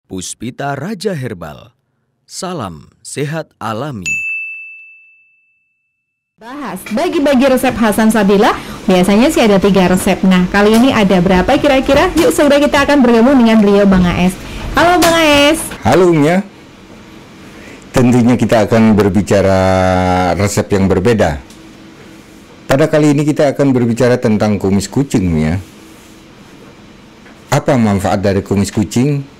Puspita Raja Herbal. Salam sehat alami. Bahas bagi-bagi resep Hasan Sabila. Biasanya sih ada 3 resep. Nah, kali ini ada berapa kira-kira? Yuk segera kita akan bergabung dengan beliau, Bang AS. Halo Bang AS. Halo Nya. Tentunya kita akan berbicara resep yang berbeda. Pada kali ini kita akan berbicara tentang kumis kucing ya. Apa manfaat dari kumis kucing?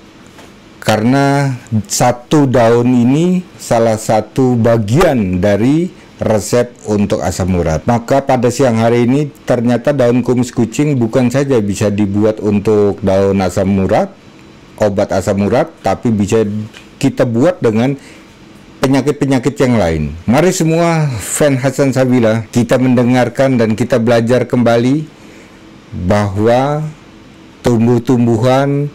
Karena satu daun ini salah satu bagian dari resep untuk asam urat. Maka pada siang hari ini ternyata daun kumis kucing bukan saja bisa dibuat untuk daun asam urat, obat asam urat, tapi bisa kita buat dengan penyakit-penyakit yang lain. Mari semua fan Hasan Sabila, kita mendengarkan dan kita belajar kembali bahwa tumbuh-tumbuhan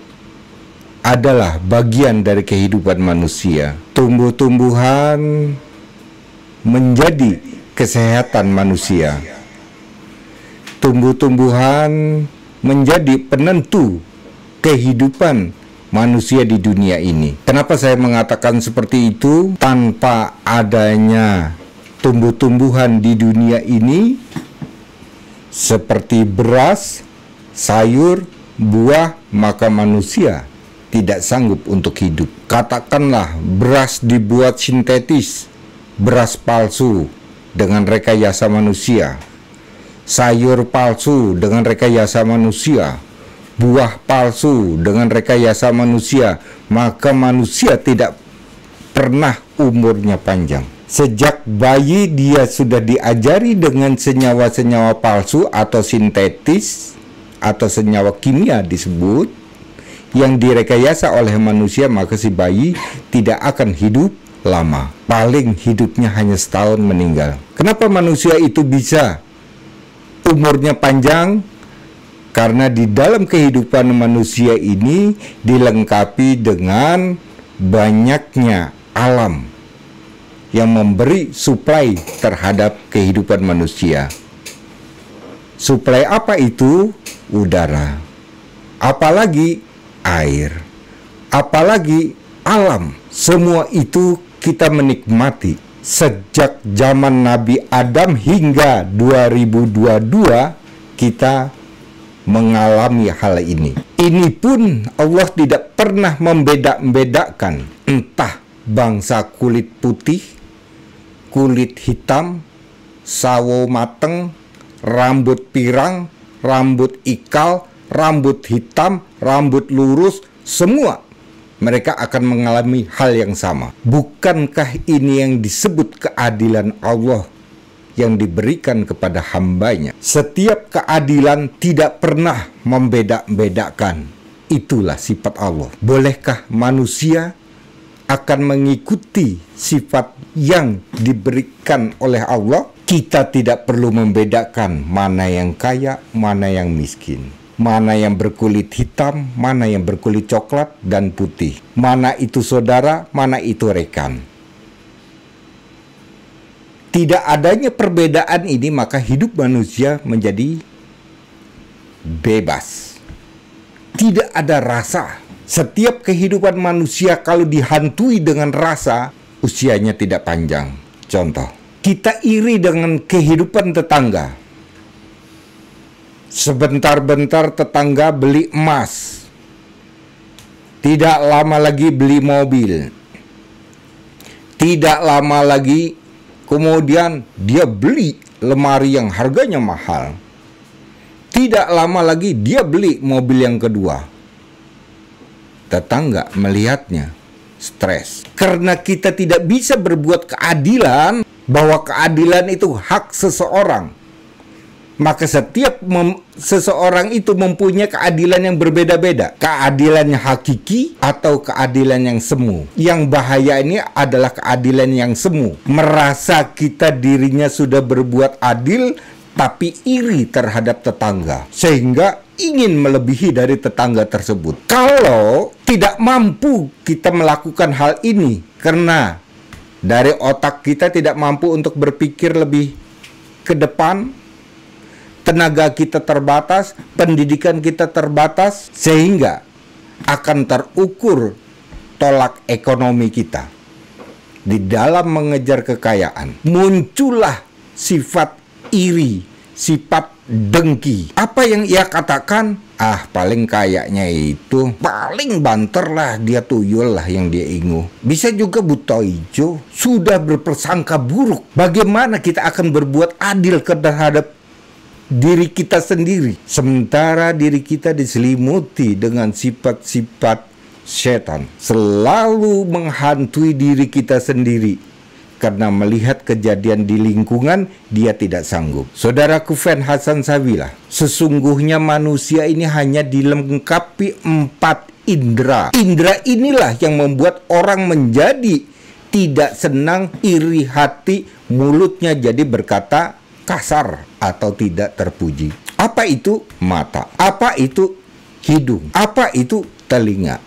adalah bagian dari kehidupan manusia. Tumbuh-tumbuhan menjadi kesehatan manusia. Tumbuh-tumbuhan menjadi penentu kehidupan manusia di dunia ini. Kenapa saya mengatakan seperti itu? Tanpa adanya tumbuh-tumbuhan di dunia ini seperti beras, sayur, buah, maka manusia tidak sanggup untuk hidup. Katakanlah beras dibuat sintetis, beras palsu dengan rekayasa manusia, sayur palsu dengan rekayasa manusia, buah palsu dengan rekayasa manusia, maka manusia tidak pernah umurnya panjang. Sejak bayi dia sudah diajari dengan senyawa-senyawa palsu atau sintetis atau senyawa kimia disebut yang direkayasa oleh manusia, maka si bayi tidak akan hidup lama. Paling hidupnya hanya setahun meninggal. Kenapa manusia itu bisa umurnya panjang? Karena di dalam kehidupan manusia ini dilengkapi dengan banyaknya alam yang memberi suplai terhadap kehidupan manusia. Suplai apa itu? Udara. Apalagi air, apalagi alam. Semua itu kita menikmati sejak zaman Nabi Adam hingga 2022 kita mengalami hal ini. Ini pun Allah tidak pernah membeda-bedakan entah bangsa kulit putih, kulit hitam, sawo mateng, rambut pirang, rambut ikal, rambut hitam, rambut lurus, semua mereka akan mengalami hal yang sama. Bukankah ini yang disebut keadilan Allah yang diberikan kepada hambanya? Setiap keadilan tidak pernah membeda-bedakan. Itulah sifat Allah. Bolehkah manusia akan mengikuti sifat yang diberikan oleh Allah? Kita tidak perlu membedakan mana yang kaya, mana yang miskin, mana yang berkulit hitam, mana yang berkulit coklat dan putih, mana itu saudara, mana itu rekan. Tidak adanya perbedaan ini, maka hidup manusia menjadi bebas. Tidak ada rasa. Setiap kehidupan manusia kalau dihantui dengan rasa, usianya tidak panjang. Contoh, kita iri dengan kehidupan tetangga. Sebentar-bentar tetangga beli emas, tidak lama lagi beli mobil, tidak lama lagi kemudian dia beli lemari yang harganya mahal, tidak lama lagi dia beli mobil yang kedua. Tetangga melihatnya stres karena kita tidak bisa berbuat keadilan, bahwa keadilan itu hak seseorang. Maka setiap seseorang itu mempunyai keadilan yang berbeda-beda. Keadilannya hakiki atau keadilan yang semu. Yang bahaya ini adalah keadilan yang semu. Merasa kita dirinya sudah berbuat adil, tapi iri terhadap tetangga. Sehingga ingin melebihi dari tetangga tersebut. Kalau tidak mampu kita melakukan hal ini, karena dari otak kita tidak mampu untuk berpikir lebih ke depan, tenaga kita terbatas, pendidikan kita terbatas, sehingga akan terukur tolak ekonomi kita, di dalam mengejar kekayaan, muncullah sifat iri, sifat dengki. Apa yang ia katakan? Paling kayaknya itu, paling banter lah, dia tuyul lah yang dia ingu. Bisa juga buta hijau, sudah berpersangka buruk. Bagaimana kita akan berbuat adil terhadap diri kita sendiri, sementara diri kita diselimuti dengan sifat-sifat setan, selalu menghantui diri kita sendiri. Karena melihat kejadian di lingkungan, dia tidak sanggup. Saudaraku Fan Hasan Sabila, sesungguhnya manusia ini hanya dilengkapi 4 indera. Indera inilah yang membuat orang menjadi tidak senang, iri hati, mulutnya jadi berkata kasar atau tidak terpuji. Apa itu mata? Apa itu hidung? Apa itu telinga?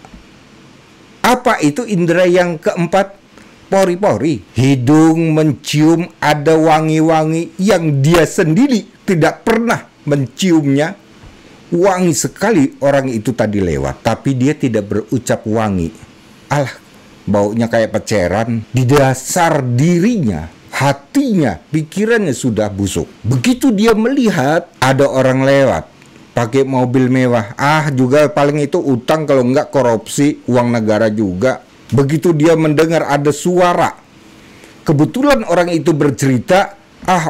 Apa itu indera yang keempat? Pori-pori. Hidung mencium ada wangi-wangi yang dia sendiri tidak pernah menciumnya. Wangi sekali orang itu tadi lewat, tapi dia tidak berucap wangi. Alah, baunya kayak peceran. Di dasar dirinya, hatinya, pikirannya sudah busuk. Begitu dia melihat ada orang lewat pakai mobil mewah, juga paling itu utang, kalau enggak korupsi uang negara juga. Begitu dia mendengar ada suara, kebetulan orang itu bercerita,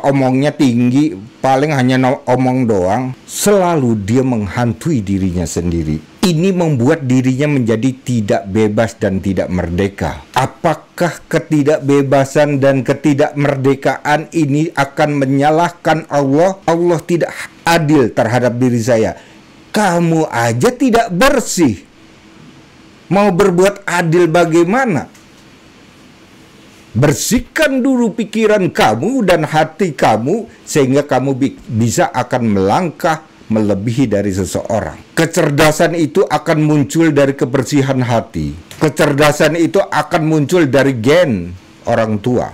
omongnya tinggi, paling hanya omong doang. Selalu dia menghantui dirinya sendiri. Ini membuat dirinya menjadi tidak bebas dan tidak merdeka. Apakah ketidakbebasan dan ketidakmerdekaan ini akan menyalahkan Allah? Allah tidak adil terhadap diri saya. Kamu aja tidak bersih, mau berbuat adil bagaimana? Bersihkan dulu pikiran kamu dan hati kamu, sehingga kamu bisa akan melangkah melebihi dari seseorang. Kecerdasan itu akan muncul dari kebersihan hati. Kecerdasan itu akan muncul dari gen orang tua.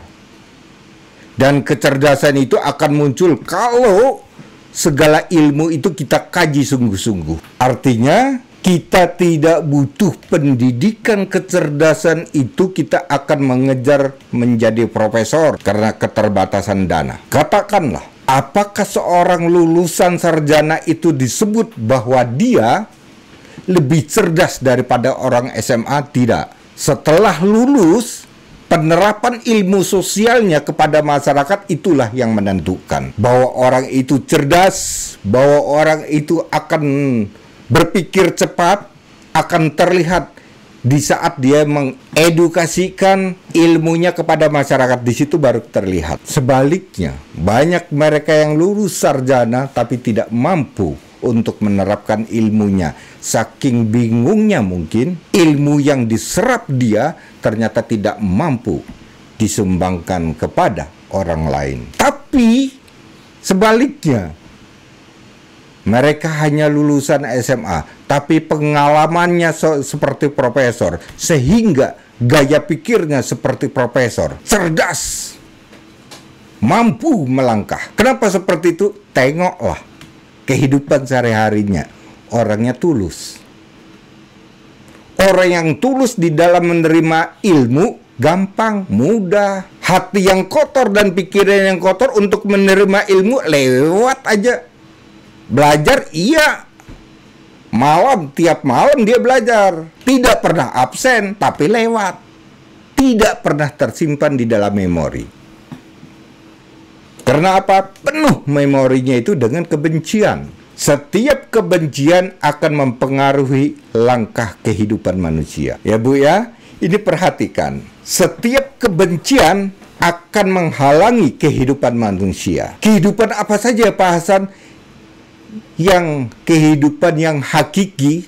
Dan kecerdasan itu akan muncul kalau segala ilmu itu kita kaji sungguh-sungguh. Artinya, kita tidak butuh pendidikan kecerdasan itu, kita akan mengejar menjadi profesor karena keterbatasan dana. Katakanlah, apakah seorang lulusan sarjana itu disebut bahwa dia lebih cerdas daripada orang SMA? Tidak. Setelah lulus, penerapan ilmu sosialnya kepada masyarakat itulah yang menentukan bahwa orang itu cerdas, bahwa orang itu akan berpikir cepat, akan terlihat di saat dia mengedukasikan ilmunya kepada masyarakat. Di situ baru terlihat. Sebaliknya, banyak mereka yang lulus sarjana tapi tidak mampu untuk menerapkan ilmunya. Saking bingungnya mungkin, ilmu yang diserap dia ternyata tidak mampu disumbangkan kepada orang lain. Tapi sebaliknya, mereka hanya lulusan SMA, tapi pengalamannya seperti profesor, sehingga gaya pikirnya seperti profesor. Cerdas, mampu melangkah. Kenapa seperti itu? Tengoklah kehidupan sehari-harinya. Orangnya tulus. Orang yang tulus di dalam menerima ilmu gampang, mudah. Hati yang kotor dan pikiran yang kotor untuk menerima ilmu lewat aja. Belajar, iya. Tiap malam dia belajar. Tidak pernah absen, tapi lewat. Tidak pernah tersimpan di dalam memori. Karena apa? Penuh memorinya itu dengan kebencian. Setiap kebencian akan mempengaruhi langkah kehidupan manusia. Ya Bu ya, ini perhatikan. Setiap kebencian akan menghalangi kehidupan manusia. Kehidupan apa saja Pak Hasan? Yang kehidupan yang hakiki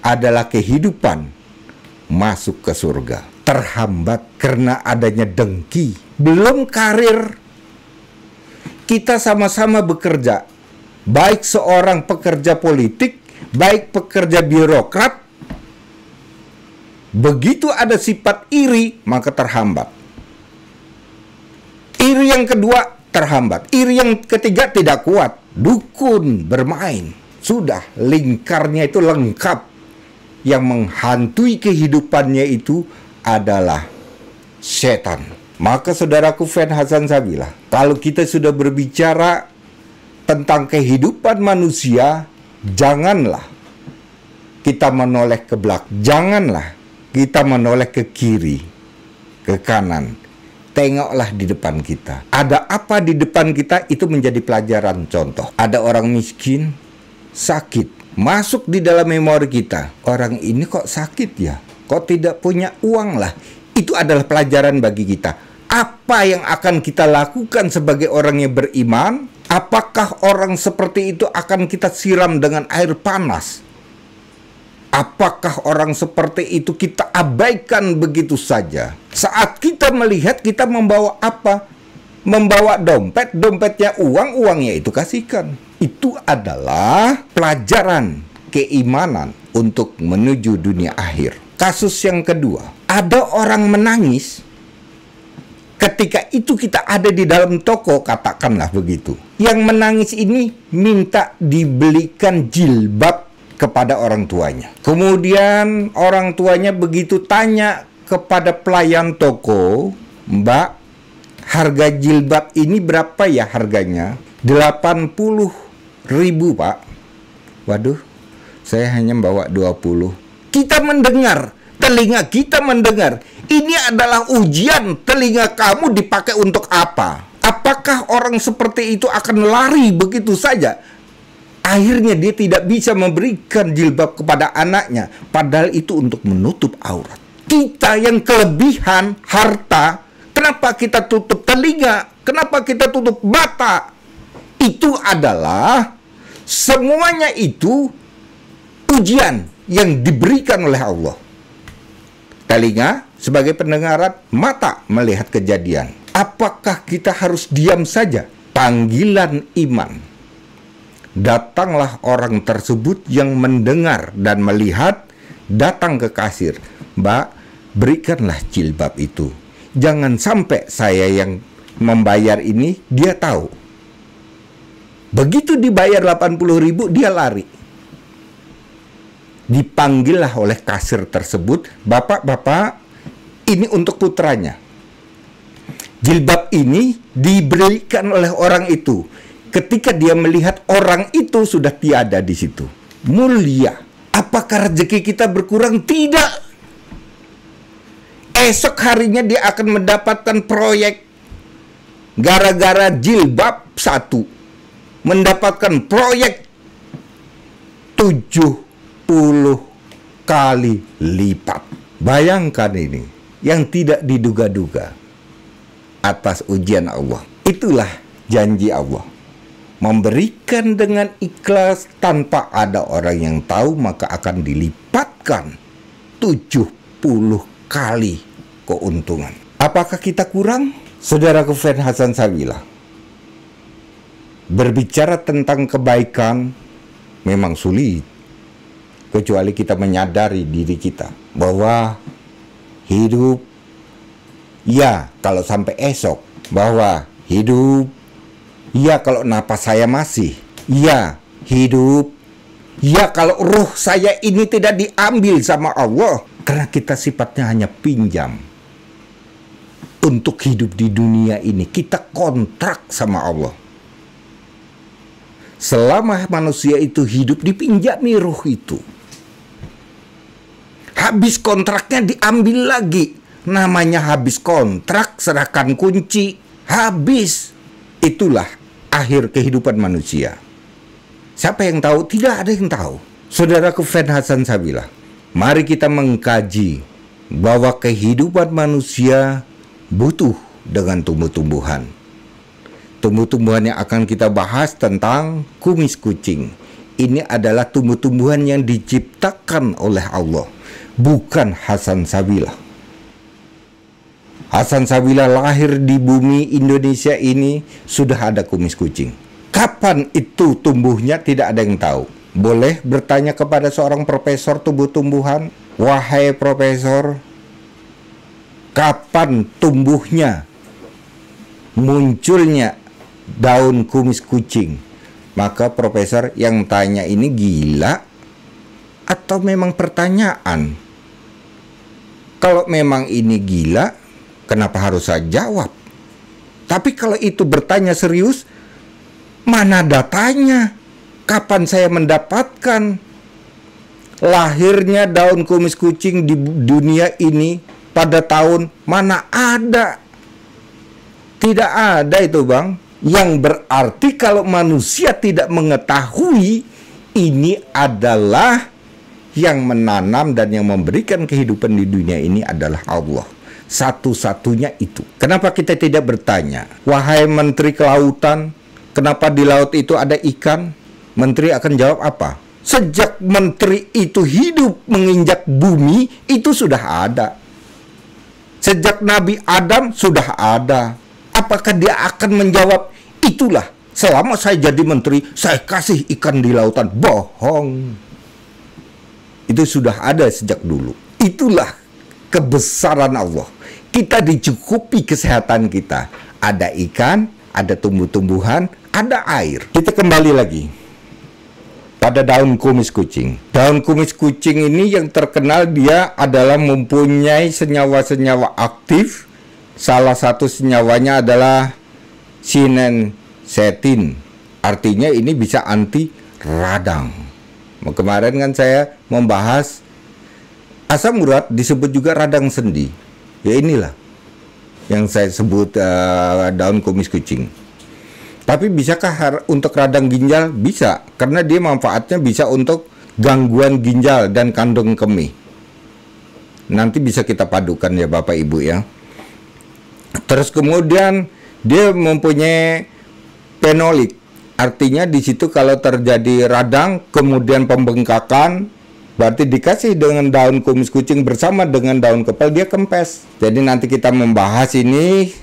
adalah kehidupan masuk ke surga. Terhambat karena adanya dengki. Belum karir, kita sama-sama bekerja. Baik seorang pekerja politik, baik pekerja birokrat. Begitu ada sifat iri, maka terhambat. Iri yang kedua terhambat. Iri yang ketiga tidak kuat. Dukun bermain. Sudah, lingkarnya itu lengkap. yang menghantui kehidupannya itu adalah setan. Maka saudaraku fan Hasan Sabila, kalau kita sudah berbicara tentang kehidupan manusia, janganlah kita menoleh ke belakang, janganlah kita menoleh ke kiri, ke kanan. Tengoklah di depan kita. Ada apa di depan kita, itu menjadi pelajaran contoh. Ada orang miskin, sakit, masuk di dalam memori kita. Orang ini kok sakit ya? Kok tidak punya uang lah? Itu adalah pelajaran bagi kita. Apa yang akan kita lakukan sebagai orang yang beriman? Apakah orang seperti itu akan kita siram dengan air panas? Apakah orang seperti itu kita abaikan begitu saja? Saat kita melihat, kita membawa apa? Membawa dompet, dompetnya uang, uangnya itu kasihkan. Itu adalah pelajaran keimanan untuk menuju dunia akhir. Kasus yang kedua, ada orang menangis ketika itu kita ada di dalam toko, katakanlah begitu. Yang menangis ini minta dibelikan jilbab kepada orang tuanya. Kemudian orang tuanya begitu tanya kepada pelayan toko, "Mbak, harga jilbab ini berapa ya harganya?" 80.000 Pak. Waduh, saya hanya bawa 20. Kita mendengar, telinga kita mendengar. Ini adalah ujian, telinga kamu dipakai untuk apa? Apakah orang seperti itu akan lari begitu saja? Akhirnya dia tidak bisa memberikan jilbab kepada anaknya, padahal itu untuk menutup aurat. Kita yang kelebihan harta, kenapa kita tutup telinga? Kenapa kita tutup mata? Itu adalah semuanya itu ujian yang diberikan oleh Allah. Telinga sebagai pendengaran, mata melihat kejadian. Apakah kita harus diam saja? Panggilan iman. Datanglah orang tersebut yang mendengar dan melihat, datang ke kasir. "Mbak, berikanlah jilbab itu. Jangan sampai saya yang membayar ini, dia tahu." Begitu dibayar 80.000, dia lari. Dipanggillah oleh kasir tersebut, "Bapak, ini untuk putranya. Jilbab ini diberikan oleh orang itu." Ketika dia melihat orang itu sudah tiada di situ. Mulia. Apakah rezeki kita berkurang? Tidak. Esok harinya dia akan mendapatkan proyek. Gara-gara jilbab satu. Mendapatkan proyek 70 kali lipat. Bayangkan ini. Yang tidak diduga-duga. Atas ujian Allah. Itulah janji Allah. Memberikan dengan ikhlas tanpa ada orang yang tahu, maka akan dilipatkan 70 kali keuntungan. Apakah kita kurang? Saudaraku fan Hasan Sabila, berbicara tentang kebaikan memang sulit, kecuali kita menyadari diri kita bahwa hidup, ya kalau sampai esok, bahwa hidup, ya kalau napas saya masih, ya hidup, ya kalau ruh saya ini tidak diambil sama Allah. Karena kita sifatnya hanya pinjam. Untuk hidup di dunia ini kita kontrak sama Allah. Selama manusia itu hidup dipinjami ruh itu. Habis kontraknya diambil lagi. Namanya habis kontrak, serahkan kunci, habis. Itulah akhir kehidupan manusia. Siapa yang tahu? Tidak ada yang tahu. Saudaraku fan Hasan Sabila, mari kita mengkaji bahwa kehidupan manusia butuh dengan tumbuh-tumbuhan. Tumbuh-tumbuhan yang akan kita bahas tentang kumis kucing. Ini adalah tumbuh-tumbuhan yang diciptakan oleh Allah, bukan Hasan Sabila. Hasan Sabila lahir di bumi Indonesia ini sudah ada kumis kucing. Kapan itu tumbuhnya tidak ada yang tahu. Boleh bertanya kepada seorang profesor tumbuh-tumbuhan, "Wahai profesor, kapan tumbuhnya, munculnya daun kumis kucing?" Maka profesor yang tanya ini gila atau memang pertanyaan? Kalau memang ini gila, kenapa harus saya jawab? Tapi kalau itu bertanya serius, mana datanya? Kapan saya mendapatkan lahirnya daun kumis kucing di dunia ini pada tahun mana ada? Tidak ada itu, Bang. Yang berarti kalau manusia tidak mengetahui, ini adalah yang menanam dan yang memberikan kehidupan di dunia ini adalah Allah. Satu-satunya itu. Kenapa kita tidak bertanya, wahai Menteri Kelautan, kenapa di laut itu ada ikan? Menteri akan jawab apa? Sejak menteri itu hidup menginjak bumi, itu sudah ada. Sejak Nabi Adam sudah ada. Apakah dia akan menjawab, itulah, selama saya jadi menteri, saya kasih ikan di lautan? Bohong. Itu sudah ada sejak dulu. Itulah kebesaran Allah. Kita dicukupi kesehatan kita. Ada ikan, ada tumbuh-tumbuhan, ada air. Kita kembali lagi pada daun kumis kucing. Daun kumis kucing ini yang terkenal dia adalah mempunyai senyawa-senyawa aktif. Salah satu senyawanya adalah sinensetin. Artinya ini bisa anti radang. Kemarin kan saya membahas asam urat disebut juga radang sendi. Ya inilah yang saya sebut daun kumis kucing. Tapi bisakah untuk radang ginjal? Bisa, karena dia manfaatnya bisa untuk gangguan ginjal dan kandung kemih. Nanti bisa kita padukan ya Bapak Ibu ya. Terus kemudian dia mempunyai fenolik. Artinya di situ kalau terjadi radang kemudian pembengkakan, berarti dikasih dengan daun kumis kucing bersama dengan daun kepal, dia kempes. Jadi nanti kita membahas ini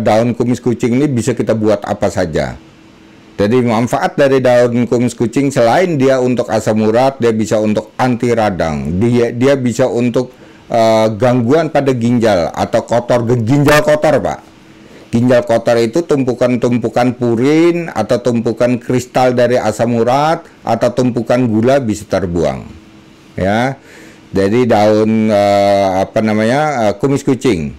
daun kumis kucing ini bisa kita buat apa saja. Jadi manfaat dari daun kumis kucing selain dia untuk asam urat, dia bisa untuk anti radang, dia bisa untuk gangguan pada ginjal atau kotor, ginjal kotor Pak. Ginjal kotor itu tumpukan-tumpukan purin atau tumpukan kristal dari asam urat atau tumpukan gula bisa terbuang. Ya. Jadi daun kumis kucing.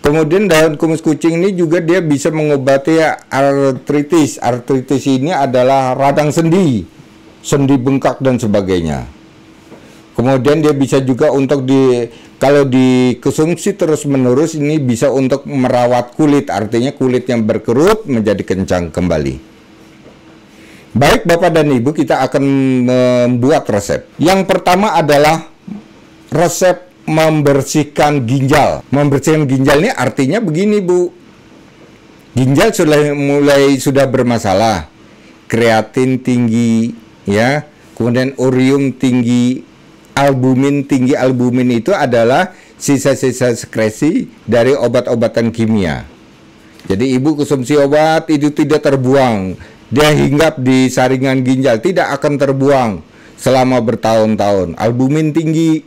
Kemudian daun kumis kucing ini juga dia bisa mengobati artritis. Artritis ini adalah radang sendi, sendi bengkak dan sebagainya. Kemudian dia bisa juga untuk kalau dikonsumsi terus-menerus ini bisa untuk merawat kulit, artinya kulit yang berkerut menjadi kencang kembali. Baik Bapak dan Ibu, kita akan membuat resep. Yang pertama adalah resep membersihkan ginjal. Membersihkan ginjal ini artinya begini Bu. Ginjal sudah bermasalah. Kreatin tinggi, ya. Kemudian urium tinggi. Albumin tinggi. Albumin itu adalah sisa-sisa sekresi dari obat-obatan kimia. Jadi ibu konsumsi obat itu tidak terbuang, dia hinggap di saringan ginjal, tidak akan terbuang selama bertahun-tahun. Albumin tinggi,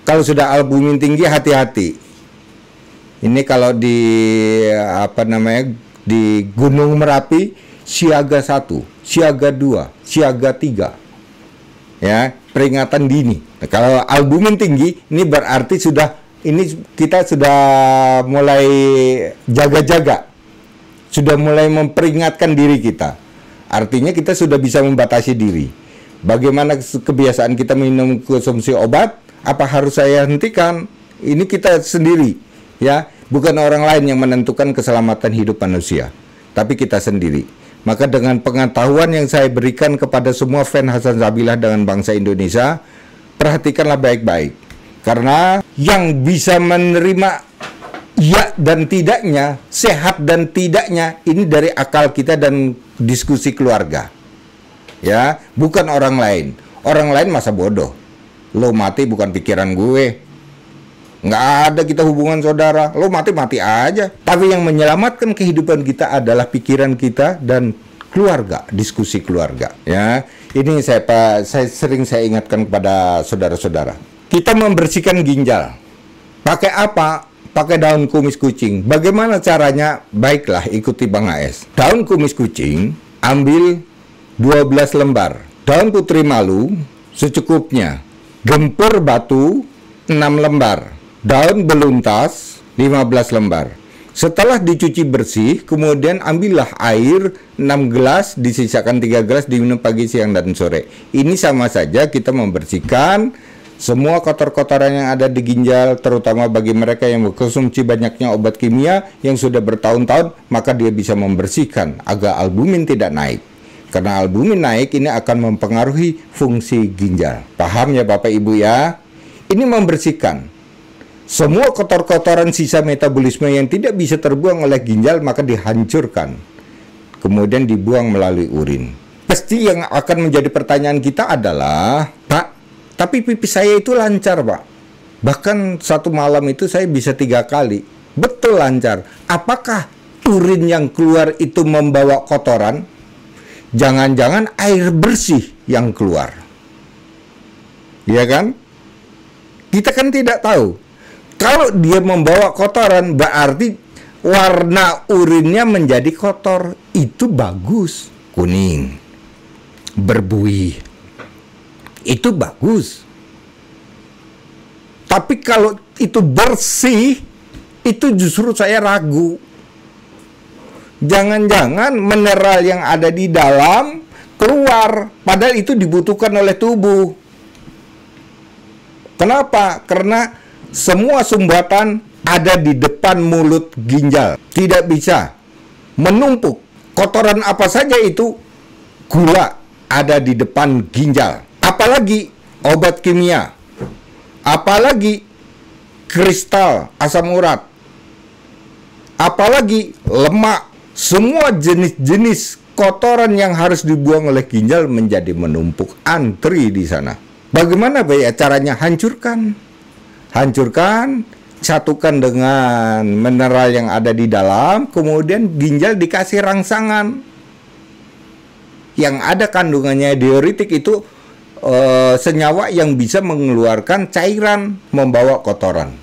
kalau sudah albumin tinggi hati-hati. Ini kalau di di Gunung Merapi siaga 1, siaga 2, siaga 3. Ya, peringatan dini. Nah, kalau albumin tinggi, ini berarti kita sudah mulai jaga-jaga, sudah mulai memperingatkan diri kita. Artinya kita sudah bisa membatasi diri. Bagaimana kebiasaan kita minum konsumsi obat? Apa harus saya hentikan? Ini kita sendiri, ya, bukan orang lain yang menentukan keselamatan hidup manusia, tapi kita sendiri. Maka dengan pengetahuan yang saya berikan kepada semua fan Hasan Sabilah dengan bangsa Indonesia, perhatikanlah baik-baik. Karena yang bisa menerima ya dan tidaknya, sehat dan tidaknya, ini dari akal kita dan diskusi keluarga. Ya, bukan orang lain. Orang lain masa bodoh. Lo mati bukan pikiran gue. Nggak ada kita hubungan saudara, lo mati-mati aja. Tapi yang menyelamatkan kehidupan kita adalah pikiran kita dan keluarga, diskusi keluarga. Ya, ini saya sering ingatkan kepada saudara-saudara. Kita membersihkan ginjal. Pakai apa? Pakai daun kumis kucing. Bagaimana caranya? Baiklah, ikuti Bang AS. Daun kumis kucing, ambil 12 lembar. Daun putri malu, secukupnya. Gempur batu 6 lembar. Daun beluntas 15 lembar. Setelah dicuci bersih, kemudian ambillah air 6 gelas, disisakan 3 gelas, diminum pagi, siang, dan sore. Ini sama saja kita membersihkan semua kotor-kotoran yang ada di ginjal, terutama bagi mereka yang mengkonsumsi banyaknya obat kimia yang sudah bertahun-tahun, maka dia bisa membersihkan agar albumin tidak naik. Karena albumin naik, ini akan mempengaruhi fungsi ginjal. Paham ya Bapak Ibu ya? Ini membersihkan semua kotor-kotoran sisa metabolisme yang tidak bisa terbuang oleh ginjal, maka dihancurkan. Kemudian dibuang melalui urin. Pasti yang akan menjadi pertanyaan kita adalah, Pak, tapi pipis saya itu lancar, Pak. Bahkan satu malam itu saya bisa 3 kali. Betul lancar. Apakah urin yang keluar itu membawa kotoran? Jangan-jangan air bersih yang keluar. Iya kan? Kita kan tidak tahu. Kalau dia membawa kotoran, berarti warna urinnya menjadi kotor. Itu bagus. Kuning. Berbuih. Itu bagus. Tapi kalau itu bersih, itu justru saya ragu. Jangan-jangan mineral yang ada di dalam keluar, padahal itu dibutuhkan oleh tubuh. Kenapa? Karena semua sumbatan ada di depan mulut ginjal. Tidak bisa menumpuk. Kotoran apa saja itu, gula ada di depan ginjal. Apalagi obat kimia. Apalagi kristal asam urat. Apalagi lemak. Semua jenis-jenis kotoran yang harus dibuang oleh ginjal menjadi menumpuk, antri di sana. Bagaimana ya caranya? Hancurkan, satukan dengan mineral yang ada di dalam, kemudian ginjal dikasih rangsangan yang ada kandungannya diuretik itu senyawa yang bisa mengeluarkan cairan, membawa kotoran.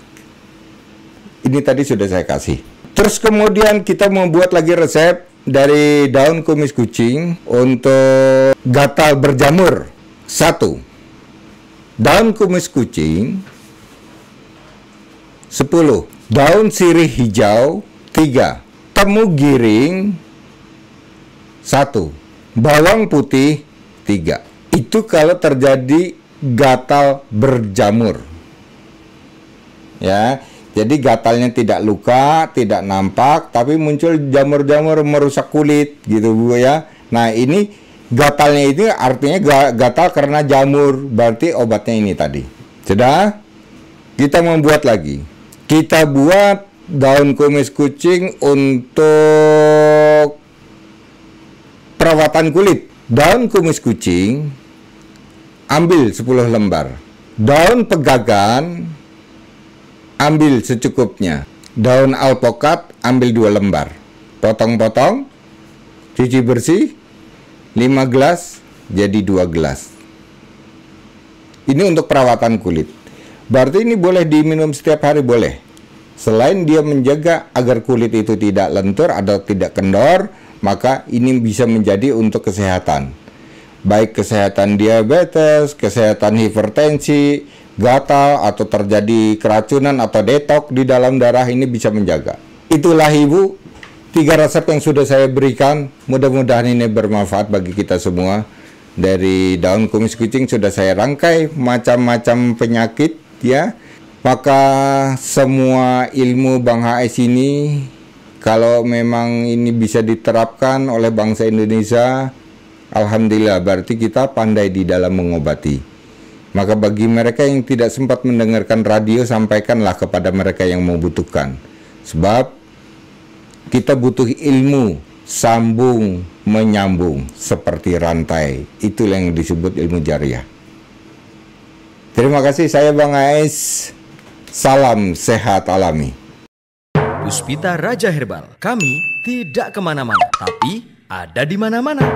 Ini tadi sudah saya kasih. Terus kemudian kita membuat lagi resep dari daun kumis kucing untuk gatal berjamur. 1. Daun kumis kucing 10. Daun sirih hijau 3. Temu giring 1. Bawang putih 3. Itu kalau terjadi gatal berjamur. Ya, jadi gatalnya tidak luka, tidak nampak, tapi muncul jamur-jamur merusak kulit gitu Bu ya. Nah, ini gatalnya itu artinya gatal karena jamur, berarti obatnya ini tadi. Sudah? Kita membuat lagi. Kita buat daun kumis kucing untuk perawatan kulit. Daun kumis kucing ambil 10 lembar. Daun pegagan ambil secukupnya. Daun alpokat ambil 2 lembar. Potong-potong, cuci bersih, 5 gelas jadi 2 gelas. Ini untuk perawatan kulit. Berarti ini boleh diminum setiap hari, boleh. Selain dia menjaga agar kulit itu tidak lentur atau tidak kendor, maka ini bisa menjadi untuk kesehatan. Baik kesehatan diabetes, kesehatan hipertensi, gatal, atau terjadi keracunan atau detok di dalam darah, ini bisa menjaga. Itulah Ibu, 3 resep yang sudah saya berikan. Mudah-mudahan ini bermanfaat bagi kita semua. Dari daun kumis kucing sudah saya rangkai macam-macam penyakit ya. Maka semua ilmu Bang HS ini, kalau memang ini bisa diterapkan oleh bangsa Indonesia, alhamdulillah, berarti kita pandai di dalam mengobati. Maka bagi mereka yang tidak sempat mendengarkan radio, sampaikanlah kepada mereka yang membutuhkan. Sebab kita butuh ilmu sambung menyambung seperti rantai. Itulah yang disebut ilmu jariah. Terima kasih, saya Bang HS. Salam sehat alami. Puspita Raja Herbal. Kami tidak kemana-mana, tapi ada di mana-mana.